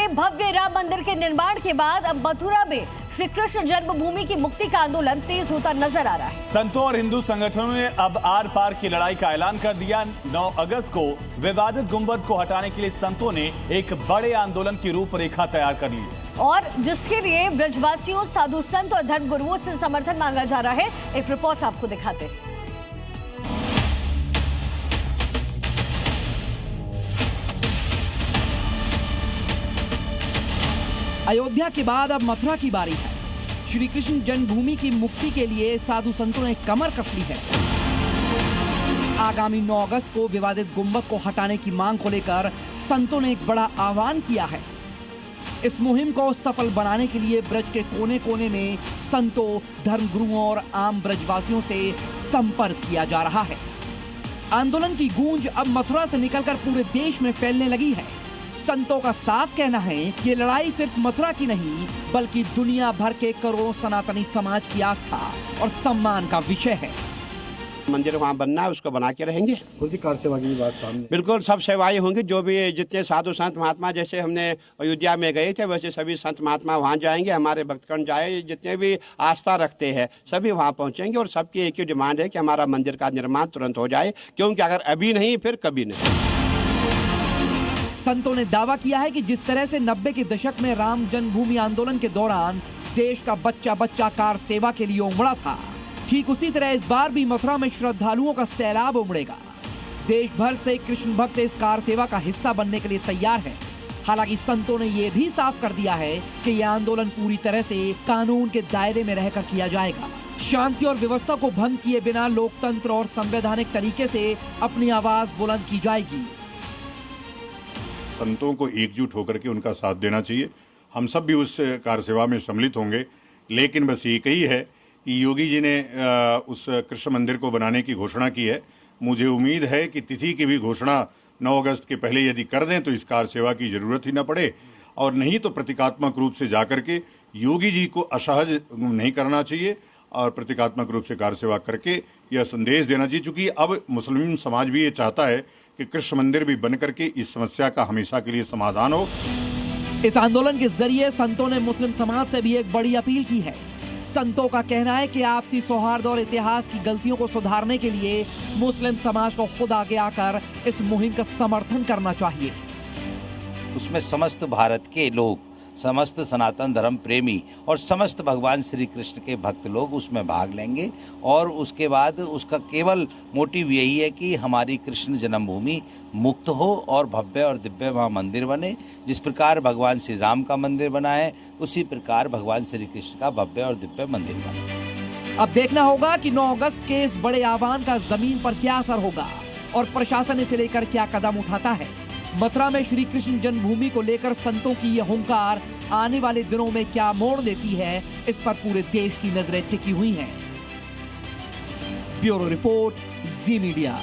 में भव्य राम मंदिर के निर्माण के बाद अब मथुरा में श्री कृष्ण जन्मभूमि की मुक्ति का आंदोलन तेज होता नजर आ रहा है। संतों और हिंदू संगठनों ने अब आर पार की लड़ाई का ऐलान कर दिया। 9 अगस्त को विवादित गुंबद को हटाने के लिए संतों ने एक बड़े आंदोलन की रूपरेखा तैयार कर ली है और जिसके लिए ब्रजवासियों, साधु संत और धर्मगुरुओं से समर्थन मांगा जा रहा है। एक रिपोर्ट आपको दिखाते हैं। अयोध्या के बाद अब मथुरा की बारी है। श्री कृष्ण जन्मभूमि की मुक्ति के लिए साधु संतों ने कमर कस ली है। आगामी 9 अगस्त को विवादित गुंबद को हटाने की मांग को लेकर संतों ने एक बड़ा आह्वान किया है। इस मुहिम को सफल बनाने के लिए ब्रज के कोने कोने में संतों, धर्मगुरुओं और आम ब्रजवासियों से संपर्क किया जा रहा है। आंदोलन की गूंज अब मथुरा से निकलकर पूरे देश में फैलने लगी है। संतों का साफ कहना है कि ये लड़ाई सिर्फ मथुरा की नहीं बल्कि दुनिया भर के करोड़ों सनातनी समाज की आस्था और सम्मान का विषय है। मंदिर वहाँ बनना है, उसको बना के रहेंगे। कार सेवा की बात सामने बिल्कुल सब सेवाएं होंगी। जो भी जितने साधु संत महात्मा, जैसे हमने अयोध्या में गए थे वैसे सभी संत महात्मा वहाँ जाएंगे। हमारे भक्तगण जाए, जितने भी आस्था रखते हैं सभी वहाँ पहुँचेंगे। और सबकी एक ही डिमांड है कि हमारा मंदिर का निर्माण तुरंत हो जाए, क्योंकि अगर अभी नहीं फिर कभी नहीं। संतों ने दावा किया है कि जिस तरह से 90 के दशक में राम जन्मभूमि आंदोलन के दौरान देश का बच्चा बच्चा कार सेवा के लिए उमड़ा था, ठीक उसी तरह इस बार भी मथुरा में श्रद्धालुओं का सैलाब उमड़ेगा। देश भर से कृष्ण भक्त इस कार सेवा का हिस्सा बनने के लिए तैयार हैं। हालांकि संतों ने यह भी साफ कर दिया है कि यह आंदोलन पूरी तरह से कानून के दायरे में रहकर किया जाएगा। शांति और व्यवस्था को भंग किए बिना लोकतंत्र और संवैधानिक तरीके से अपनी आवाज बुलंद की जाएगी। संतों को एकजुट होकर के उनका साथ देना चाहिए। हम सब भी उस कार सेवा में सम्मिलित होंगे। लेकिन बस एक ही है कि योगी जी ने उस कृष्ण मंदिर को बनाने की घोषणा की है। मुझे उम्मीद है कि तिथि की भी घोषणा 9 अगस्त के पहले यदि कर दें तो इस कार सेवा की जरूरत ही न पड़े, और नहीं तो प्रतीकात्मक रूप से जाकर के योगी जी को असहज नहीं करना चाहिए और प्रतीकात्मक रूप से कार सेवा करके यह संदेश देना चाहिए। चूंकि अब मुस्लिम समाज भी ये चाहता है कि कृष्ण मंदिर भी बन करके इस समस्या का हमेशा के लिए समाधान हो। इस आंदोलन के जरिए संतों ने मुस्लिम समाज से भी एक बड़ी अपील की है। संतों का कहना है कि आपसी सौहार्द और इतिहास की गलतियों को सुधारने के लिए मुस्लिम समाज को खुद आगे आकर इस मुहिम का समर्थन करना चाहिए। उसमें समस्त भारत के लोग, समस्त सनातन धर्म प्रेमी और समस्त भगवान श्री कृष्ण के भक्त लोग उसमें भाग लेंगे। और उसके बाद उसका केवल मोटिव यही है कि हमारी कृष्ण जन्मभूमि मुक्त हो और भव्य और दिव्य वहाँ मंदिर बने। जिस प्रकार भगवान श्री राम का मंदिर बना है उसी प्रकार भगवान श्री कृष्ण का भव्य और दिव्य मंदिर बने। अब देखना होगा कि 9 अगस्त के इस बड़े आह्वान का जमीन पर क्या असर होगा और प्रशासन इसे लेकर क्या कदम उठाता है। मथुरा में श्री कृष्ण जन्मभूमि को लेकर संतों की यह हुंकार आने वाले दिनों में क्या मोड़ लेती है, इस पर पूरे देश की नजरें टिकी हुई हैं। ब्यूरो रिपोर्ट, जी मीडिया।